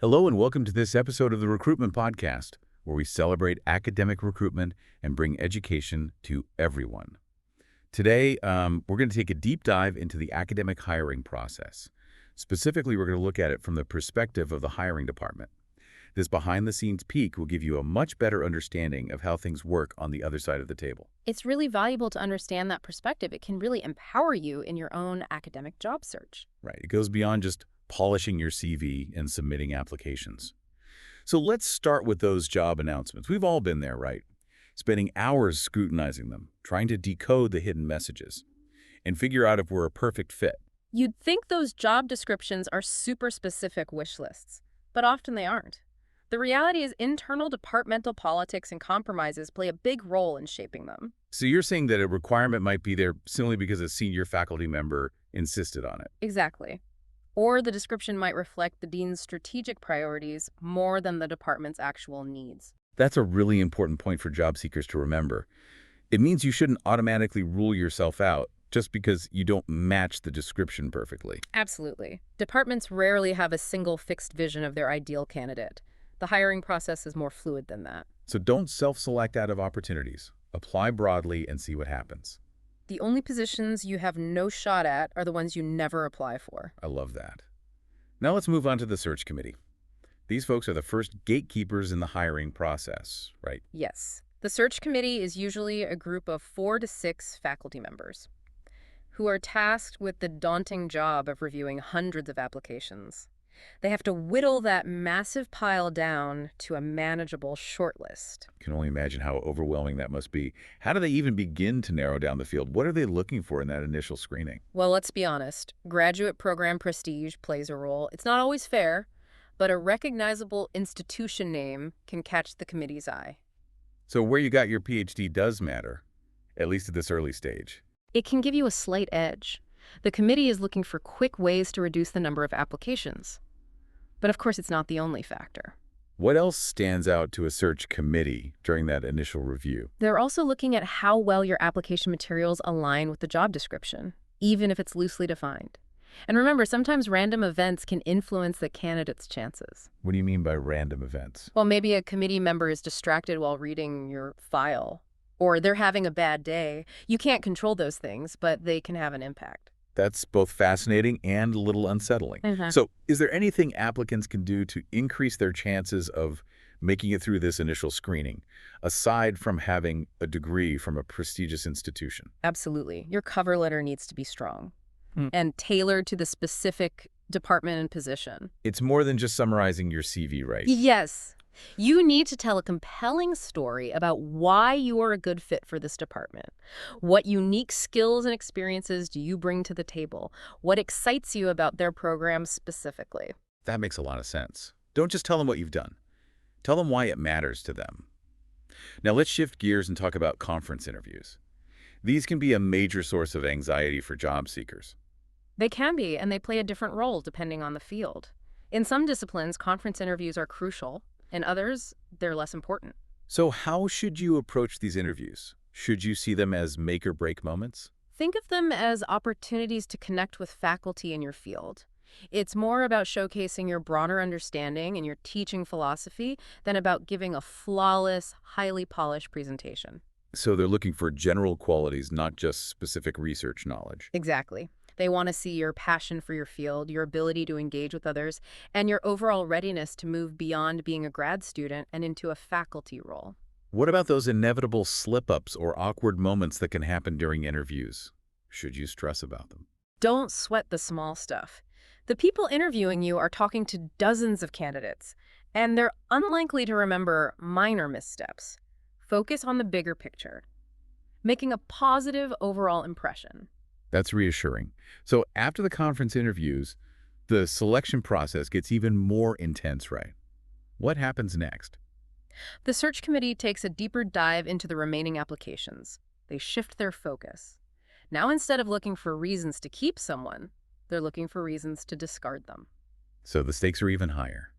Hello and welcome to this episode of the Recruitment Podcast, where we celebrate academic recruitment and bring education to everyone. Today, we're going to take a deep dive into the academic hiring process. Specifically, we're going to look at it from the perspective of the hiring department. This behind-the-scenes peek will give you a much better understanding of how things work on the other side of the table. It's really valuable to understand that perspective. It can really empower you in your own academic job search. Right. It goes beyond just polishing your CV and submitting applications. So let's start with those job announcements. We've all been there, right? Spending hours scrutinizing them, trying to decode the hidden messages, and figure out if we're a perfect fit. You'd think those job descriptions are super specific wish lists, but often they aren't. The reality is internal departmental politics and compromises play a big role in shaping them. So you're saying that a requirement might be there simply because a senior faculty member insisted on it. Exactly. Or the description might reflect the dean's strategic priorities more than the department's actual needs. That's a really important point for job seekers to remember. It means you shouldn't automatically rule yourself out just because you don't match the description perfectly. Absolutely. Departments rarely have a single fixed vision of their ideal candidate. The hiring process is more fluid than that. So don't self-select out of opportunities. Apply broadly and see what happens. The only positions you have no shot at are the ones you never apply for. I love that. Now let's move on to the search committee. These folks are the first gatekeepers in the hiring process, right? Yes. The search committee is usually a group of 4 to 6 faculty members who are tasked with the daunting job of reviewing hundreds of applications. They have to whittle that massive pile down to a manageable shortlist. I can only imagine how overwhelming that must be. How do they even begin to narrow down the field? What are they looking for in that initial screening? Well, let's be honest. Graduate program prestige plays a role. It's not always fair, but a recognizable institution name can catch the committee's eye. So where you got your PhD does matter, at least at this early stage. It can give you a slight edge. The committee is looking for quick ways to reduce the number of applications. But of course, it's not the only factor. What else stands out to a search committee during that initial review? They're also looking at how well your application materials align with the job description, even if it's loosely defined. And remember, sometimes random events can influence the candidate's chances. What do you mean by random events? Well, maybe a committee member is distracted while reading your file, or they're having a bad day. You can't control those things, but they can have an impact. That's both fascinating and a little unsettling. So is there anything applicants can do to increase their chances of making it through this initial screening, aside from having a degree from a prestigious institution? Absolutely. Your cover letter needs to be strong and tailored to the specific department and position. It's more than just summarizing your CV, right? Yes. You need to tell a compelling story about why you are a good fit for this department. What unique skills and experiences do you bring to the table? What excites you about their program specifically? That makes a lot of sense. Don't just tell them what you've done. Tell them why it matters to them. Now let's shift gears and talk about conference interviews. These can be a major source of anxiety for job seekers. They can be, and they play a different role depending on the field. In some disciplines, conference interviews are crucial. In others, they're less important. So how should you approach these interviews? Should you see them as make-or-break moments? Think of them as opportunities to connect with faculty in your field. It's more about showcasing your broader understanding and your teaching philosophy than about giving a flawless, highly polished presentation. So they're looking for general qualities, not just specific research knowledge. Exactly. They want to see your passion for your field, your ability to engage with others, and your overall readiness to move beyond being a grad student and into a faculty role. What about those inevitable slip-ups or awkward moments that can happen during interviews? Should you stress about them? Don't sweat the small stuff. The people interviewing you are talking to dozens of candidates, and they're unlikely to remember minor missteps. Focus on the bigger picture, making a positive overall impression. That's reassuring. So after the conference interviews, the selection process gets even more intense, right? What happens next? The search committee takes a deeper dive into the remaining applications. They shift their focus. Now, instead of looking for reasons to keep someone, they're looking for reasons to discard them. So the stakes are even higher.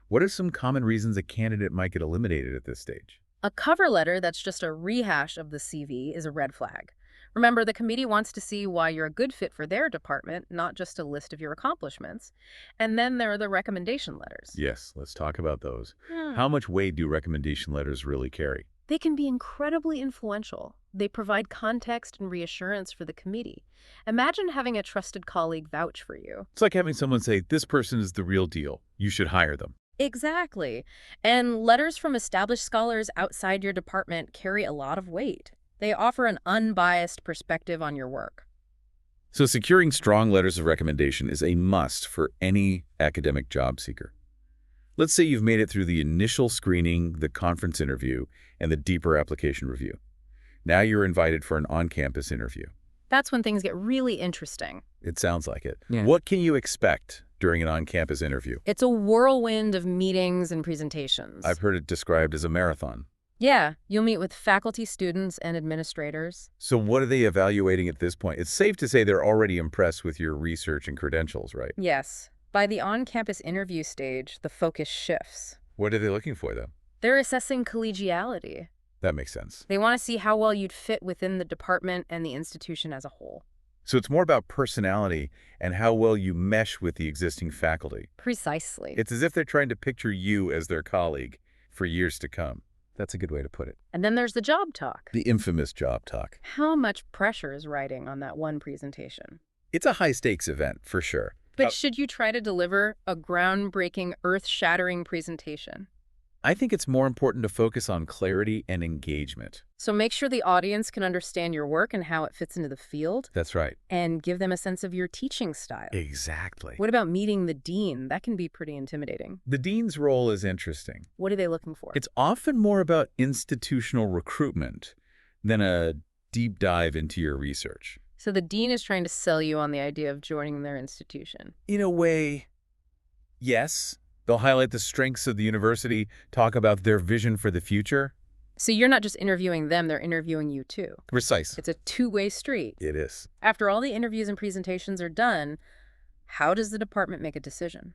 What are some common reasons a candidate might get eliminated at this stage? A cover letter that's just a rehash of the CV is a red flag. Remember, the committee wants to see why you're a good fit for their department, not just a list of your accomplishments. And then there are the recommendation letters. Yes, let's talk about those. Hmm. How much weight do recommendation letters really carry? They can be incredibly influential. They provide context and reassurance for the committee. Imagine having a trusted colleague vouch for you. It's like having someone say, this person is the real deal. You should hire them. Exactly. And letters from established scholars outside your department carry a lot of weight. They offer an unbiased perspective on your work. So securing strong letters of recommendation is a must for any academic job seeker. Let's say you've made it through the initial screening, the conference interview, and the deeper application review. Now you're invited for an on-campus interview. That's when things get really interesting. It sounds like it. Yeah. What can you expect during an on-campus interview? It's a whirlwind of meetings and presentations. I've heard it described as a marathon. Yeah, you'll meet with faculty, students, and administrators. So what are they evaluating at this point? It's safe to say they're already impressed with your research and credentials, right? Yes. By the on-campus interview stage, the focus shifts. What are they looking for, though? They're assessing collegiality. That makes sense. They want to see how well you'd fit within the department and the institution as a whole. So it's more about personality and how well you mesh with the existing faculty. Precisely. It's as if they're trying to picture you as their colleague for years to come. That's a good way to put it. And then there's the job talk. The infamous job talk. How much pressure is riding on that one presentation? It's a high-stakes event, for sure. But should you try to deliver a groundbreaking, earth-shattering presentation? I think it's more important to focus on clarity and engagement. So make sure the audience can understand your work and how it fits into the field, That's right. and give them a sense of your teaching style. Exactly. What about meeting the dean? That can be pretty intimidating. The dean's role is interesting. What are they looking for? It's often more about institutional recruitment than a deep dive into your research. So the dean is trying to sell you on the idea of joining their institution. In a way, yes. They'll highlight the strengths of the university, talk about their vision for the future. So you're not just interviewing them, they're interviewing you too. Precise. It's a two-way street. It is. After all the interviews and presentations are done, how does the department make a decision?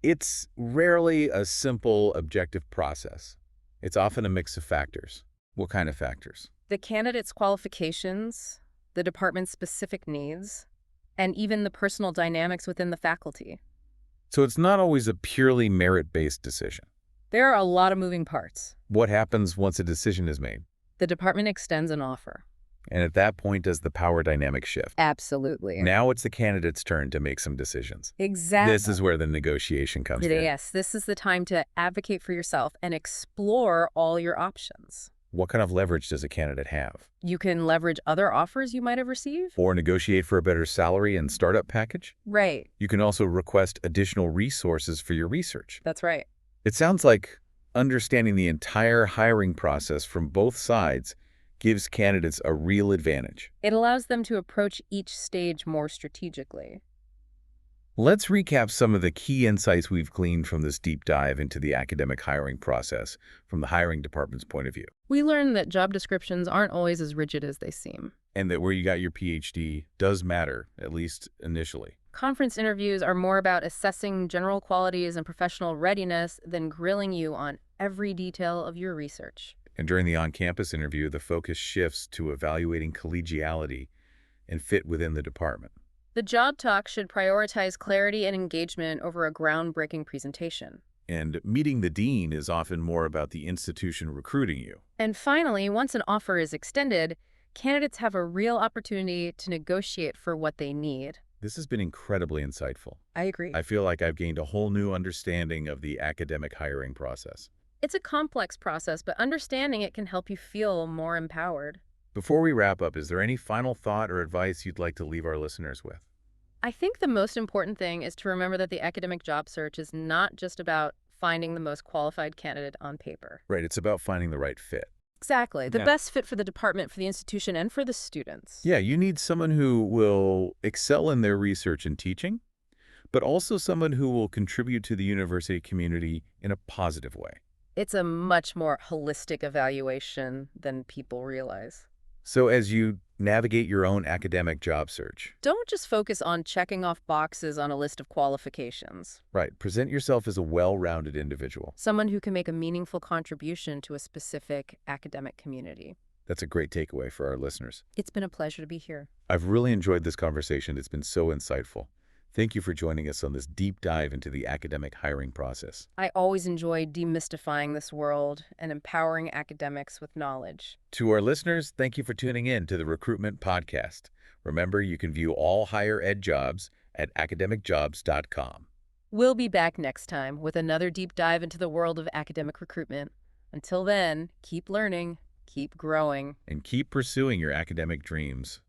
It's rarely a simple, objective process. It's often a mix of factors. What kind of factors? The candidate's qualifications, the department's specific needs, and even the personal dynamics within the faculty. So it's not always a purely merit-based decision. There are a lot of moving parts. What happens once a decision is made? The department extends an offer. And at that point, does the power dynamic shift? Absolutely. Now it's the candidate's turn to make some decisions. Exactly. This is where the negotiation comes in. Yes, this is the time to advocate for yourself and explore all your options. What kind of leverage does a candidate have? You can leverage other offers you might have received. Or negotiate for a better salary and startup package? Right. You can also request additional resources for your research. That's right. It sounds like understanding the entire hiring process from both sides gives candidates a real advantage. It allows them to approach each stage more strategically. Let's recap some of the key insights we've gleaned from this deep dive into the academic hiring process from the hiring department's point of view. We learned that job descriptions aren't always as rigid as they seem. And that where you got your PhD does matter, at least initially. Conference interviews are more about assessing general qualities and professional readiness than grilling you on every detail of your research. And during the on-campus interview, the focus shifts to evaluating collegiality and fit within the department. The job talk should prioritize clarity and engagement over a groundbreaking presentation. And meeting the dean is often more about the institution recruiting you. And finally, once an offer is extended, candidates have a real opportunity to negotiate for what they need. This has been incredibly insightful. I agree. I feel like I've gained a whole new understanding of the academic hiring process. It's a complex process, but understanding it can help you feel more empowered. Before we wrap up, is there any final thought or advice you'd like to leave our listeners with? I think the most important thing is to remember that the academic job search is not just about finding the most qualified candidate on paper. Right, it's about finding the right fit. Exactly. The Yeah. best fit for the department, for the institution, and for the students. Yeah, you need someone who will excel in their research and teaching, but also someone who will contribute to the university community in a positive way. It's a much more holistic evaluation than people realize. So as you navigate your own academic job search, Don't just focus on checking off boxes on a list of qualifications. right, present yourself as a well-rounded individual. Someone who can make a meaningful contribution to a specific academic community. That's a great takeaway for our listeners. It's been a pleasure to be here. I've really enjoyed this conversation. It's been so insightful. Thank you for joining us on this deep dive into the academic hiring process. I always enjoy demystifying this world and empowering academics with knowledge. To our listeners, thank you for tuning in to the Recruitment Podcast. Remember, you can view all higher ed jobs at academicjobs.com. We'll be back next time with another deep dive into the world of academic recruitment. Until then, keep learning, keep growing. And keep pursuing your academic dreams.